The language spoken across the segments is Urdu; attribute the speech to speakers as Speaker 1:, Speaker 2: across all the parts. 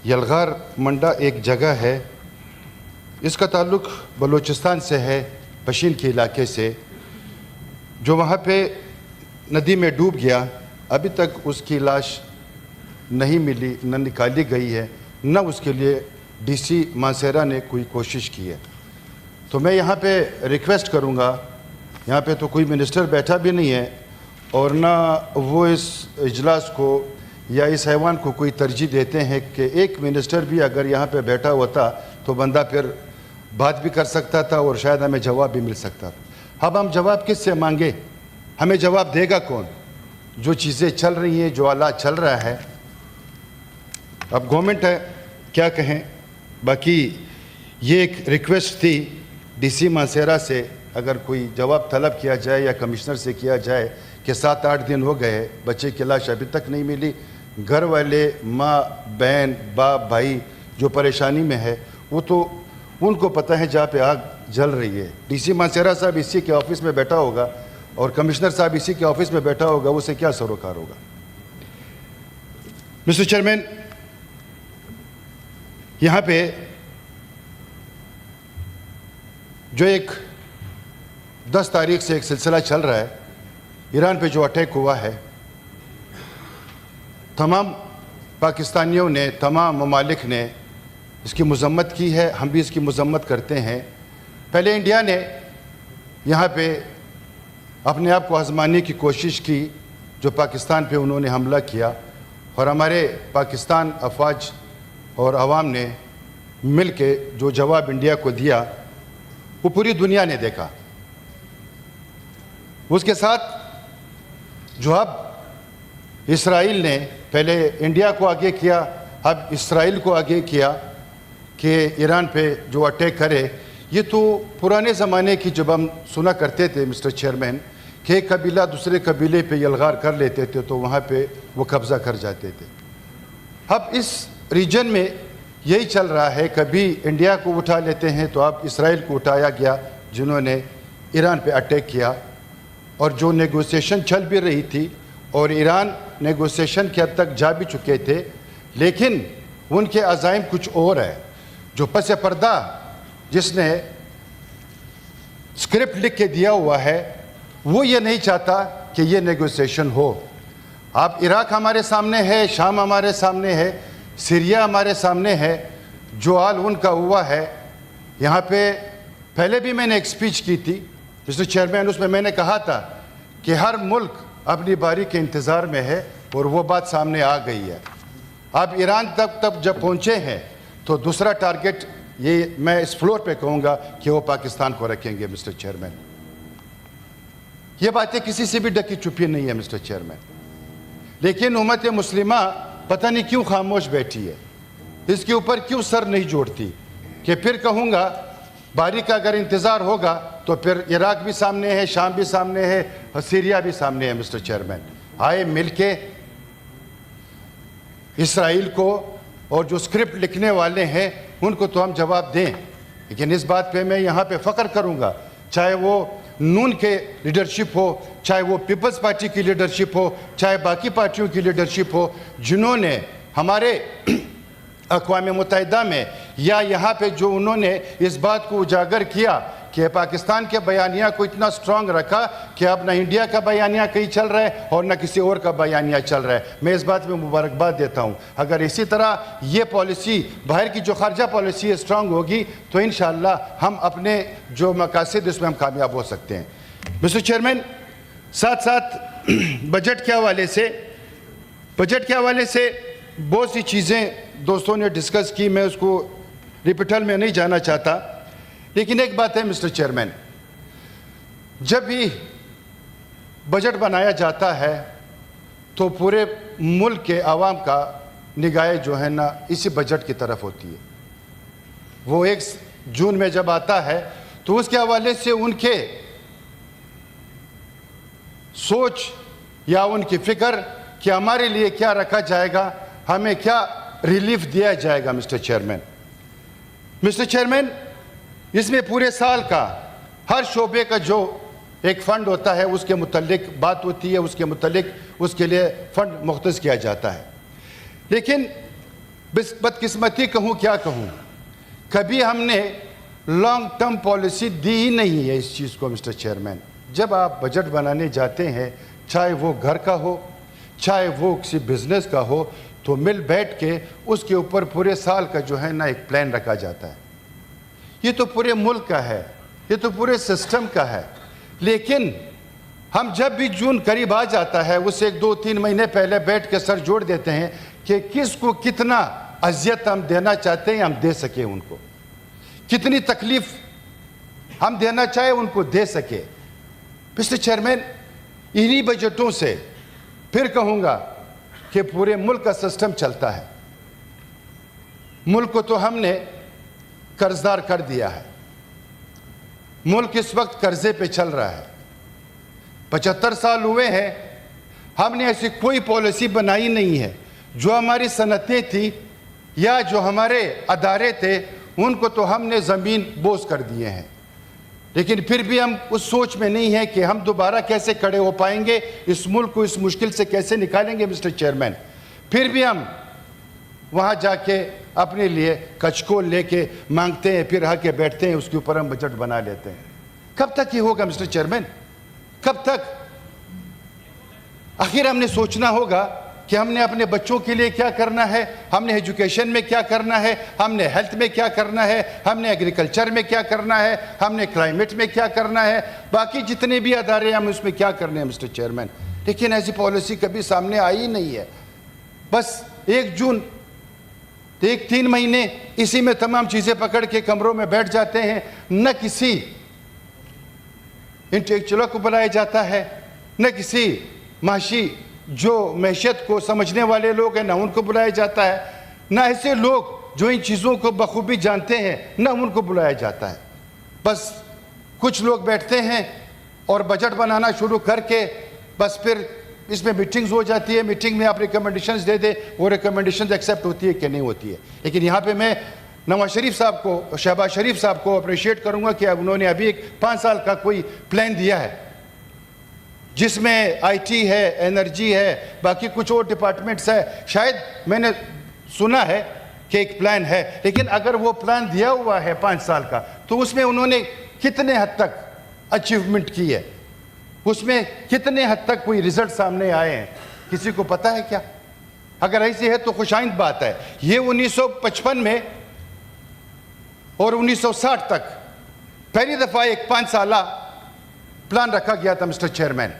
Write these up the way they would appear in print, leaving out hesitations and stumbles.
Speaker 1: یلغار منڈا ایک جگہ ہے، اس کا تعلق بلوچستان سے ہے، پشین کے علاقے سے، جو وہاں پہ ندی میں ڈوب گیا۔ ابھی تک اس کی لاش نہیں ملی، نہ نکالی گئی ہے، نہ اس کے لیے ڈی سی مانسہرہ نے کوئی کوشش کی ہے۔ تو میں یہاں پہ ریکویسٹ کروں گا، یہاں پہ تو کوئی منسٹر بیٹھا بھی نہیں ہے اور نہ وہ اس اجلاس کو یا اس ایوان کو کوئی ترجیح دیتے ہیں کہ ایک منسٹر بھی اگر یہاں پہ بیٹھا ہوتا تو بندہ پھر بات بھی کر سکتا تھا اور شاید ہمیں جواب بھی مل سکتا تھا۔ اب ہم جواب کس سے مانگے؟ ہمیں جواب دے گا کون؟ جو چیزیں چل رہی ہیں، جو حالات چل رہا ہے، اب گورنمنٹ ہے، کیا کہیں۔ باقی یہ ایک ریکویسٹ تھی ڈی سی مانسہرہ سے، اگر کوئی جواب طلب کیا جائے یا کمشنر سے کیا جائے کہ 7-8 دن ہو گئے، بچے کی لاش ابھی تک نہیں ملی، گھر والے ماں بہن باپ بھائی جو پریشانی میں ہے، وہ تو ان کو پتہ ہے جہاں پہ آگ جل رہی ہے۔ ڈی سی مانسہرہ صاحب اسی کے آفس میں بیٹھا ہوگا اور کمشنر صاحب اسی کے آفس میں بیٹھا ہوگا، اسے کیا سروکار ہوگا۔ مسٹر چیئرمین، یہاں پہ جو ایک 10 تاریخ سے ایک سلسلہ چل رہا ہے، ایران پہ جو اٹیک ہوا ہے، تمام پاکستانیوں نے، تمام ممالک نے اس کی مذمت کی ہے، ہم بھی اس کی مذمت کرتے ہیں۔ پہلے انڈیا نے یہاں پہ اپنے آپ کو آزمانے کی کوشش کی، جو پاکستان پہ انہوں نے حملہ کیا، اور ہمارے پاکستان افواج اور عوام نے مل کے جو جواب انڈیا کو دیا وہ پوری دنیا نے دیکھا۔ اس کے ساتھ جو اب اسرائیل نے پہلے انڈیا کو آگے کیا، اب اسرائیل کو آگے کیا کہ ایران پہ جو اٹیک کرے، یہ تو پرانے زمانے کی جب ہم سنا کرتے تھے مسٹر چیئرمین کہ ایک قبیلہ دوسرے قبیلے پہ یلغار کر لیتے تھے تو وہاں پہ وہ قبضہ کر جاتے تھے۔ اب اس ریجن میں یہی چل رہا ہے، کبھی انڈیا کو اٹھا لیتے ہیں تو اب اسرائیل کو اٹھایا گیا جنہوں نے ایران پہ اٹیک کیا، اور جو نیگوسیشن چل بھی رہی تھی اور ایران نیگوسیشن کے حد تک جا بھی چکے تھے، لیکن ان کے عزائم کچھ اور ہے۔ جو پس پردہ جس نے اسکرپٹ لکھ کے دیا ہوا ہے، وہ یہ نہیں چاہتا کہ یہ نیگوسیشن ہو۔ اب عراق ہمارے سامنے ہے، شام ہمارے سامنے ہے، سیریا ہمارے سامنے ہے، جو حال ان کا ہوا ہے۔ یہاں پہ پہلے بھی میں نے ایک سپیچ کی تھی مسٹر چیئرمین، اس میں نے کہا تھا کہ ہر ملک اپنی باری کے انتظار میں ہے، اور وہ بات سامنے آ گئی ہے۔ اب ایران تک جب پہنچے ہیں تو دوسرا ٹارگٹ یہ میں اس فلور پہ کہوں گا کہ وہ پاکستان کو رکھیں گے مسٹر چیئرمین۔ یہ باتیں کسی سے بھی ڈکی چھپی نہیں ہے مسٹر چیئرمین، لیکن امت مسلمہ پتہ نہیں کیوں خاموش بیٹھی ہے، اس کے اوپر کیوں سر نہیں جوڑتی کہ پھر کہوں گا باری کا اگر انتظار ہوگا تو پھر عراق بھی سامنے ہے، شام بھی سامنے ہے، اور سیریا بھی سامنے ہے مسٹر چیئرمین۔ آئے مل کے اسرائیل کو اور جو اسکرپٹ لکھنے والے ہیں ان کو تو ہم جواب دیں، لیکن اس بات پہ میں یہاں پہ فخر کروں گا، چاہے وہ نون کے لیڈرشپ ہو، چاہے وہ پیپلز پارٹی کی لیڈرشپ ہو، چاہے باقی پارٹیوں کی لیڈرشپ ہو، جنہوں نے ہمارے اقوام متحدہ میں یا یہاں پہ جو انہوں نے اس بات کو اجاگر کیا کہ پاکستان کے بیانیہ کو اتنا سٹرونگ رکھا کہ اب نہ انڈیا کا بیانیہ کہیں چل رہا ہے اور نہ کسی اور کا بیانیہ چل رہا ہے۔ میں اس بات میں مبارکباد دیتا ہوں۔ اگر اسی طرح یہ پالیسی، باہر کی جو خارجہ پالیسی ہے، سٹرونگ ہوگی تو انشاءاللہ ہم اپنے جو مقاصد اس میں ہم کامیاب ہو سکتے ہیں۔ مسٹر چیئرمین، ساتھ ساتھ بجٹ کے حوالے سے بہت سی چیزیں دوستوں نے ڈسکس کی، میں اس کو ریپیٹل میں نہیں جانا چاہتا، لیکن ایک بات ہے مسٹر چیئرمین، جب بھی بجٹ بنایا جاتا ہے تو پورے ملک کے عوام کا نگاہیں جو ہے نا اسی بجٹ کی طرف ہوتی ہے۔ وہ 1 جون میں جب آتا ہے تو اس کے حوالے سے ان کے سوچ یا ان کی فکر کہ ہمارے لیے کیا رکھا جائے گا، ہمیں کیا ریلیف دیا جائے گا۔ مسٹر چیئرمین، اس میں پورے سال کا ہر شعبے کا جو ایک فنڈ ہوتا ہے اس کے متعلق بات ہوتی ہے، اس کے متعلق اس کے لیے فنڈ مختص کیا جاتا ہے، لیکن بدقسمتی کہوں کیا کہوں، کبھی ہم نے لانگ ٹرم پالیسی دی ہی نہیں ہے اس چیز کو مسٹر چیئرمین۔ جب آپ بجٹ بنانے جاتے ہیں، چاہے وہ گھر کا ہو چاہے وہ کسی بزنس کا ہو، تو مل بیٹھ کے اس کے اوپر پورے سال کا جو ہے نا ایک پلان رکھا جاتا ہے۔ یہ تو پورے ملک کا ہے، یہ تو پورے سسٹم کا ہے، لیکن ہم جب بھی جون قریب آ جاتا ہے اس سے 2-3 مہینے پہلے بیٹھ کے سر جوڑ دیتے ہیں کہ کس کو کتنا اذیت ہم دینا چاہتے ہیں ہم دے سکیں، ان کو کتنی تکلیف ہم دینا چاہے ان کو دے سکے۔ مسٹر چیئرمین، انہی بجٹوں سے پھر کہوں گا کہ پورے ملک کا سسٹم چلتا ہے۔ ملک کو تو ہم نے قرضدار کر دیا ہے، ملک اس وقت قرضے پہ چل رہا ہے۔ 75 سال ہوئے ہیں، ہم نے ایسی کوئی پالیسی بنائی نہیں ہے۔ جو ہماری صنعتیں تھیں یا جو ہمارے ادارے تھے ان کو تو ہم نے زمین بوس کر دیے ہیں، لیکن پھر بھی ہم اس سوچ میں نہیں ہیں کہ ہم دوبارہ کیسے کھڑے ہو پائیں گے، اس ملک کو اس مشکل سے کیسے نکالیں گے۔ مسٹر چیئرمین، پھر بھی ہم وہاں جا کے اپنے لیے کچکول لے کے مانگتے ہیں، پھر آ کے بیٹھتے ہیں، اس کے اوپر ہم بجٹ بنا لیتے ہیں۔ کب تک یہ ہوگا مسٹر چیئرمین؟ کب تک؟ آخر ہم نے سوچنا ہوگا کہ ہم نے اپنے بچوں کے لیے کیا کرنا ہے، ہم نے ایجوکیشن میں کیا کرنا ہے، ہم نے ہیلتھ میں کیا کرنا ہے، ہم نے ایگریکلچر میں کیا کرنا ہے، ہم نے کلائمیٹ میں کیا کرنا ہے، باقی جتنے بھی ادارے ہم اس میں کیا کرنے ہیں مسٹر چیئرمین۔ لیکن ایسی پالیسی کبھی سامنے آئی نہیں ہے۔ بس 1 جون 3 مہینے اسی میں تمام چیزیں پکڑ کے کمروں میں بیٹھ جاتے ہیں، نہ کسی انٹلیکچوئل کو بلایا جاتا ہے، نہ کسی معاشی جو معیشت کو سمجھنے والے لوگ ہیں نہ ان کو بلایا جاتا ہے، نہ ایسے لوگ جو ان چیزوں کو بخوبی جانتے ہیں نہ ان کو بلایا جاتا ہے۔ بس کچھ لوگ بیٹھتے ہیں اور بجٹ بنانا شروع کر کے بس پھر اس میں میٹنگز ہو جاتی ہے، میٹنگ میں آپ ریکمنڈیشنز دے دیں، وہ ریکمنڈیشنز ایکسیپٹ ہوتی ہے کہ نہیں ہوتی ہے۔ لیکن یہاں پہ میں نواز شریف صاحب کو، شہباز شریف صاحب کو اپریشیٹ کروں گا کہ انہوں نے ابھی 5 سال کا کوئی پلان دیا ہے جس میں آئی ٹی ہے، انرجی ہے، باقی کچھ اور ڈپارٹمنٹس ہے۔ شاید میں نے سنا ہے کہ ایک پلان ہے، لیکن اگر وہ پلان دیا ہوا ہے 5 سال کا تو اس میں انہوں نے کتنے حد تک اچیومنٹ کی ہے، اس میں کتنے حد تک کوئی رزلٹ سامنے آئے ہیں، کسی کو پتہ ہے کیا؟ اگر ایسی ہے تو خوشائند بات ہے۔ یہ 1955 میں اور 1960 تک پہلی دفعہ ایک 5 سالہ پلان رکھا گیا تھا مسٹر چیئرمین،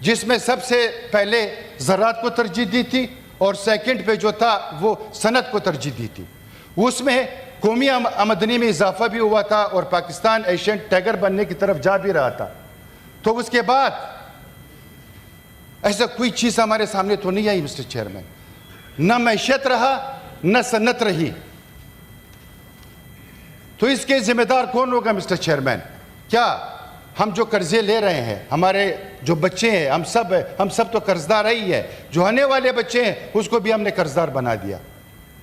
Speaker 1: جس میں سب سے پہلے زراعت کو ترجیح دی تھی اور سیکنڈ پہ جو تھا وہ صنعت کو ترجیح دی تھی۔ اس میں قومی آمدنی میں اضافہ بھی ہوا تھا اور پاکستان ایشین ٹائگر بننے کی طرف جا بھی رہا تھا۔ تو اس کے بعد ایسا کوئی چیز ہمارے سامنے تو نہیں آئی مسٹر چیئرمین، نہ معیشت رہا نہ صنعت رہی۔ تو اس کے ذمہ دار کون ہوگا مسٹر چیئرمین؟ کیا ہم جو قرضے لے رہے ہیں، ہمارے جو بچے ہیں، ہم سب تو قرضدار ہی ہے، جو آنے والے بچے ہیں اس کو بھی ہم نے قرضدار بنا دیا۔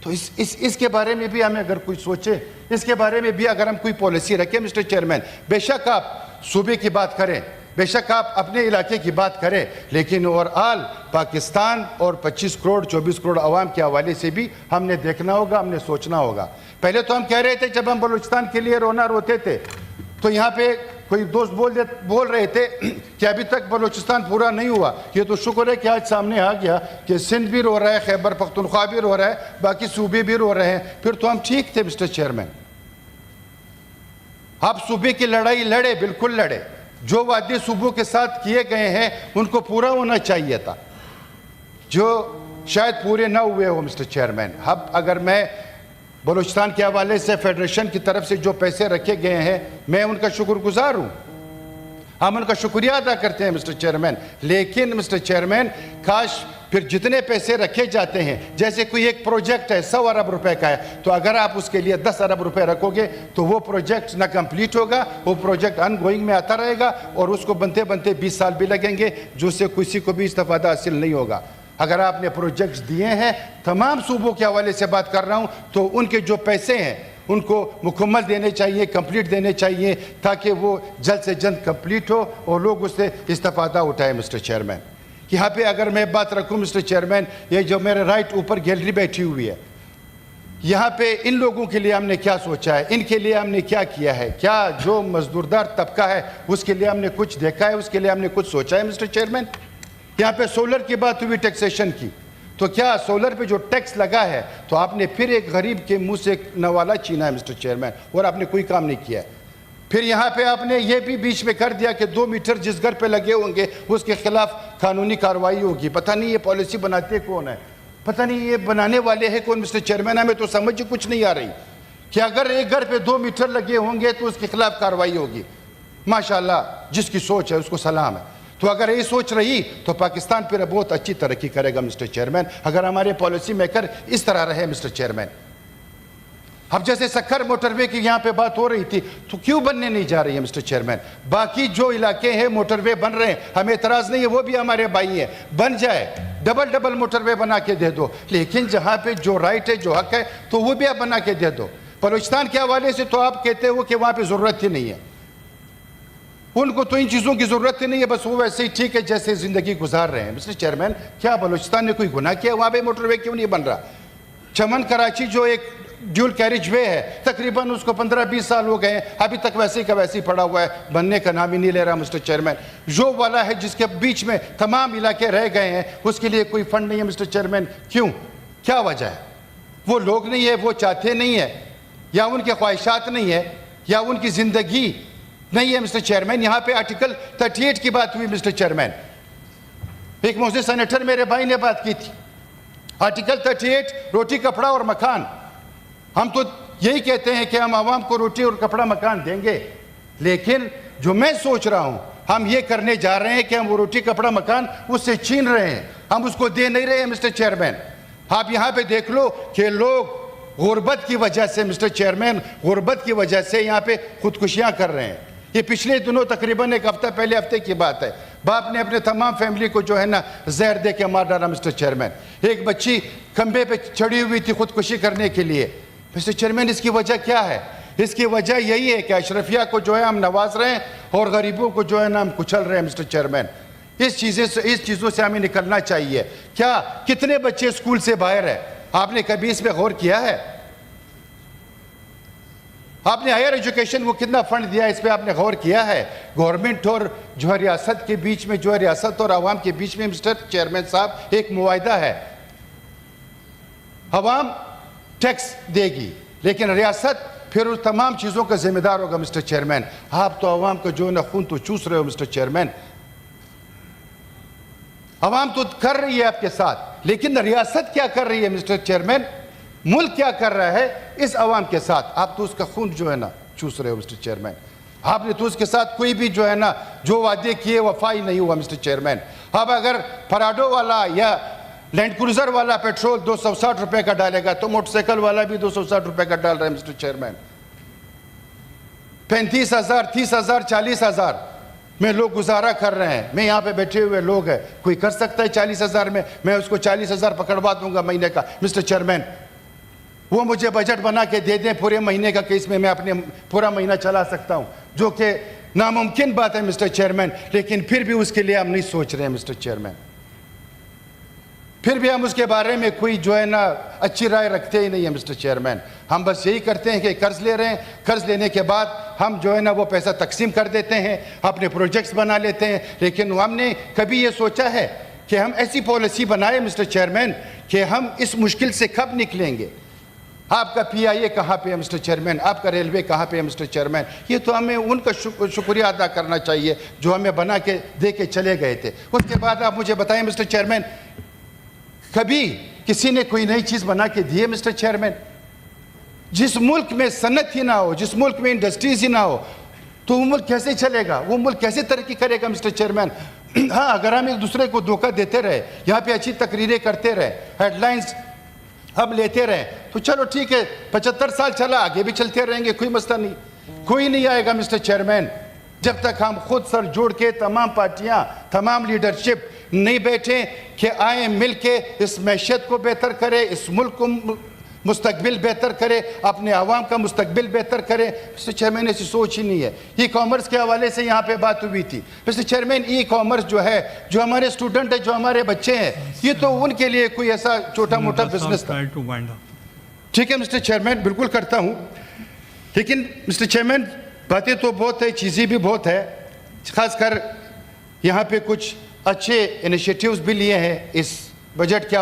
Speaker 1: تو اس کے بارے میں بھی ہمیں اگر کوئی سوچے، اس کے بارے میں بھی اگر ہم کوئی پالیسی رکھیں مسٹر چیئرمین، بے شک آپ صوبے کی بات کریں، بے شک آپ اپنے علاقے کی بات کریں، لیکن اوورآل پاکستان اور 25 کروڑ 24 کروڑ عوام کے حوالے سے بھی ہم نے دیکھنا ہوگا، ہم نے سوچنا ہوگا۔ پہلے تو ہم کہہ رہے تھے جب ہم بلوچستان کے لیے روتے تھے تو یہاں پہ کوئی دوست بول رہے تھے کہ ابھی تک بلوچستان پورا نہیں ہوا۔ یہ تو شکر ہے کہ آج سامنے آ گیا کہ سندھ بھی رو رہا ہے، خیبر پختونخوا بھی رو رہا ہے، باقی صوبے بھی رو رہے ہیں، پھر تو ہم ٹھیک تھے مسٹر چیئرمین۔ آپ صوبے کی لڑائی لڑے، بالکل لڑے، جو وعدے صوبوں کے ساتھ کیے گئے ہیں ان کو پورا ہونا چاہیے تھا، جو شاید پورے نہ ہوئے ہو مسٹر چیئرمین۔ اب اگر میں بلوچستان کے حوالے سے فیڈریشن کی طرف سے جو پیسے رکھے گئے ہیں میں ان کا شکر گزار ہوں، ہم ان کا شکریہ ادا کرتے ہیں مسٹر چیئرمین، لیکن مسٹر چیئرمین کاش پھر جتنے پیسے رکھے جاتے ہیں، جیسے کوئی ایک پروجیکٹ ہے 100 ارب روپے کا ہے، تو اگر آپ اس کے لیے 10 ارب روپے رکھو گے تو وہ پروجیکٹ نہ کمپلیٹ ہوگا، وہ پروجیکٹ ان گوئنگ میں آتا رہے گا اور اس کو بنتے 20 سال بھی لگیں گے، جو سے کسی کو بھی استفادہ حاصل نہیں ہوگا۔ اگر آپ نے پروجیکٹس دیے ہیں، تمام صوبوں کے حوالے سے بات کر رہا ہوں، تو ان کے جو پیسے ہیں ان کو مکمل دینے چاہیے، کمپلیٹ دینے چاہیے، تاکہ وہ جلد سے جلد کمپلیٹ ہو اور لوگ اس سے استفادہ اٹھائیں مسٹر چیئرمین۔ کہ یہاں پہ اگر میں بات رکھوں مسٹر چیئرمین، یہ جو میرے رائٹ اوپر گیلری بیٹھی ہوئی ہے، یہاں پہ ان لوگوں کے لیے ہم نے کیا سوچا ہے، ان کے لیے ہم نے کیا کیا ہے، کیا جو مزدوردار طبقہ ہے اس کے لیے ہم نے کچھ دیکھا ہے، اس کے لیے ہم نے کچھ سوچا ہے مسٹر چیئرمین؟ یہاں پہ سولر کی بات ہوئی ٹیکسیشن کی، تو کیا سولر پہ جو ٹیکس لگا ہے تو آپ نے پھر ایک غریب کے منہ سے نوالا چھینا ہے مسٹر چیئرمین، اور آپ نے کوئی کام نہیں کیا ہے۔ پھر یہاں پہ آپ نے یہ بھی بیچ میں کر دیا کہ 2 میٹر جس گھر پہ لگے ہوں گے اس کے خلاف قانونی کارروائی ہوگی۔ پتہ نہیں یہ پالیسی بناتے کون ہے، پتہ نہیں یہ بنانے والے ہیں کون مسٹر چیئرمین، ہمیں تو سمجھ کچھ نہیں آ رہی کہ اگر ایک گھر پہ 2 میٹر لگے ہوں گے تو اس کے خلاف کارروائی ہوگی۔ ماشاءاللہ جس کی سوچ ہے اس کو سلام ہے۔ تو اگر یہ سوچ رہی تو پاکستان پھر بہت اچھی ترقی کرے گا مسٹر چیئرمین، اگر ہمارے پالیسی میکر اس طرح رہے مسٹر چیئرمین۔ اب جیسے سکھر موٹر وے کی یہاں پہ بات ہو رہی تھی، تو کیوں بننے نہیں جا رہی ہے مسٹر چیئرمین؟ باقی جو علاقے ہیں موٹر وے بن رہے ہیں، ہمیں اعتراض نہیں ہے، وہ بھی ہمارے بھائی ہیں، بن جائے، ڈبل موٹر وے بنا کے دے دو، لیکن جہاں پہ جو رائٹ ہے جو حق ہے تو وہ بھی آپ بنا کے دے دو۔ بلوچستان کے حوالے سے تو آپ کہتے ہو کہ وہاں پہ ضرورت ہی نہیں ہے، ان کو تو ان چیزوں کی ضرورت ہی نہیں ہے، بس وہ ویسے ہی ٹھیک ہے جیسے زندگی گزار رہے ہیں۔ مسٹر چیئرمین، کیا بلوچستان نے کوئی گناہ کیا؟ وہاں پہ موٹر وے کیوں نہیں بن رہا؟ چمن کراچی جو ایک ڈیول کیریج وے ہے، تقریباً اس کو 15-20 سال ہو گئے ہیں، ابھی تک ویسے کا ویسے ہی پڑا ہوا ہے، بننے کا نام ہی نہیں لے رہا مسٹر چیئرمین۔ جو والا ہے جس کے بیچ میں تمام علاقے رہ گئے ہیں، اس کے لیے کوئی فنڈ نہیں ہے مسٹر چیئرمین، کیوں؟ کیا وجہ ہے؟ وہ لوگ نہیں ہے، وہ چاہتے نہیں ہے، یا ان کے خواہشات نہیں ہے، یا ان کی زندگی نہیں ہے مسٹر چیئرمین۔ یہاں پہ آرٹیکل 38 کی بات ہوئی مسٹر چیئرمین، ایک موزے سینیٹر میرے بھائی نے بات کی تھی، آرٹیکل 38 روٹی کپڑا اور مکان۔ ہم تو یہی کہتے ہیں کہ ہم عوام کو روٹی اور کپڑا مکان دیں گے، لیکن جو میں سوچ رہا ہوں ہم یہ کرنے جا رہے ہیں کہ ہم وہ روٹی کپڑا مکان اس سے چھین رہے ہیں، ہم اس کو دے نہیں رہے ہیں مسٹر چیئرمین۔ آپ یہاں پہ دیکھ لو کہ لوگ غربت کی وجہ سے مسٹر چیئرمین، غربت کی وجہ سے یہاں پہ خودکشیاں کر رہے ہیں۔ یہ پچھلے دنوں تقریباً ایک ہفتے کی بات ہے، باپ نے اپنے تمام فیملی کو جو ہے نا زہر دے کے مار ڈالا مسٹر چیئرمین۔ ایک بچی کھمبے پہ چڑھی ہوئی تھی خودکشی کرنے کے لیے۔ مسٹر چیئرمین، اس کی وجہ کیا ہے؟ اس کی وجہ یہی ہے کہ اشرفیہ کو جو ہے ہم نواز رہے ہیں اور غریبوں کو جو ہے نا ہم کچل رہے ہیں مسٹر چیئرمین۔ اس چیزوں سے ہمیں نکلنا چاہیے۔ کیا کتنے بچے اسکول سے باہر ہیں؟ آپ نے کبھی اس پہ غور کیا ہے؟ آپ نے ہائر ایجوکیشن کو کتنا فنڈ دیا ہے، اس پہ آپ نے غور کیا ہے؟ گورنمنٹ اور جو ہے ریاست کے بیچ میں، جو ہے ریاست اور عوام کے بیچ میں مسٹر چیئرمین صاحب ایک معاہدہ ہے، عوام ٹیکس دے گی لیکن ریاست پھر اس تمام چیزوں کا ذمہ دار ہوگا مسٹر چیئرمین۔ آپ تو عوام کا جو ہے نا خون تو چوس رہے ہو مسٹر چیئرمین، عوام تو کر رہی ہے آپ کے ساتھ، لیکن ریاست کیا کر رہی ہے مسٹر چیئرمین؟ ملک کیا کر رہا ہے اس عوام کے ساتھ؟ آپ تو اس کا خون جو ہے نا چوس رہے ہو مسٹر چیئرمین۔ آپ نے تو اس کے ساتھ کوئی بھی جو ہے نا جو وعدے کیے وفائی نہیں ہوا مسٹر چیئرمین۔ اب اگر پراڈو والا یا لینڈ کروزر والا پیٹرول 260 روپے کا ڈالے گا تو موٹر سائیکل والا بھی 260 روپے کا ڈال رہا ہے مسٹر چیئرمین۔ 35,000 30,000 40,000 میں لوگ گزارا کر رہے ہیں۔ میں یہاں پہ بیٹھے ہوئے لوگ ہیں، کوئی کر سکتا ہے 40,000 میں اس کو 40,000 پکڑوا دوں گا مہینے کا مسٹر چیئرمین۔ وہ مجھے بجٹ بنا کے دے دیں پورے مہینے کا کہ اس میں اپنے پورا مہینہ چلا سکتا ہوں، جو کہ ناممکن بات ہے مسٹر چیئرمین، لیکن پھر بھی اس کے لیے ہم نہیں سوچ رہے ہیں مسٹر چیئرمین۔ پھر بھی ہم اس کے بارے میں کوئی جو ہے نا اچھی رائے رکھتے ہی نہیں ہیں مسٹر چیئرمین۔ ہم بس یہی کرتے ہیں کہ قرض لے رہے ہیں، قرض لینے کے بعد ہم جو ہے نا وہ پیسہ تقسیم کر دیتے ہیں، اپنے پروجیکٹس بنا لیتے ہیں، لیکن ہم نے کبھی یہ سوچا ہے کہ ہم ایسی پالیسی بنائیں مسٹر چیئرمین کہ ہم اس مشکل سے کب نکلیں گے؟ آپ کا پی آئی اے کہاں پہ ہے مسٹر چیئرمین؟ آپ کا ریلوے کہاں پہ ہے مسٹر چیئرمین؟ یہ تو ہمیں ان کا شکریہ ادا کرنا چاہیے جو ہمیں بنا کے دے کے چلے گئے تھے۔ اس کے بعد آپ مجھے بتائیں مسٹر چیئرمین، کبھی کسی نے کوئی نئی چیز بنا کے دی ہے مسٹر چیئرمین؟ جس ملک میں صنعت ہی نہ ہو، جس ملک میں انڈسٹریز ہی نہ ہو، تو وہ ملک کیسے چلے گا؟ وہ ملک کیسے ترقی کرے گا مسٹر چیئرمین؟ ہاں، اگر ہم ایک دوسرے کو دھوکہ دیتے رہے، یہاں پہ اچھی تقریریں کرتے رہے، ہیڈ لائنز ہم لیتے رہے، تو چلو ٹھیک ہے، 75 سال چلا، آگے بھی چلتے رہیں گے، کوئی مسئلہ نہیں۔ کوئی نہیں آئے گا مسٹر چیئرمین جب تک ہم خود سر جوڑ کے تمام پارٹیاں، تمام لیڈرشپ نہیں بیٹھیں کہ آئیں مل کے اس معیشت کو بہتر کرے، اس ملک کو مستقبل بہتر کرے, اپنے عوام کا مستقبل بہتر کرے. مسٹر چیئرمین ایسی سوچ ہی نہیں ہے. ای کامرس کے حوالے سے یہاں پہ بات ہوئی تھی. مسٹر چیئرمین ای کامرس جو ہے, جو ہمارے اسٹوڈنٹ ہیں, جو ہمارے بچے ہیں, یہ تو ان کے لیے کوئی ایسا چھوٹا موٹا بزنس تھا. ٹھیک ہے مسٹر چیئرمین, بالکل کرتا ہوں. لیکن مسٹر چیئرمین باتیں تو بہت ہے, چیزیں بھی بہت ہے. خاص کر یہاں پہ کچھ اچھے انیشیٹیوز بھی لیے ہیں اس بجٹ کے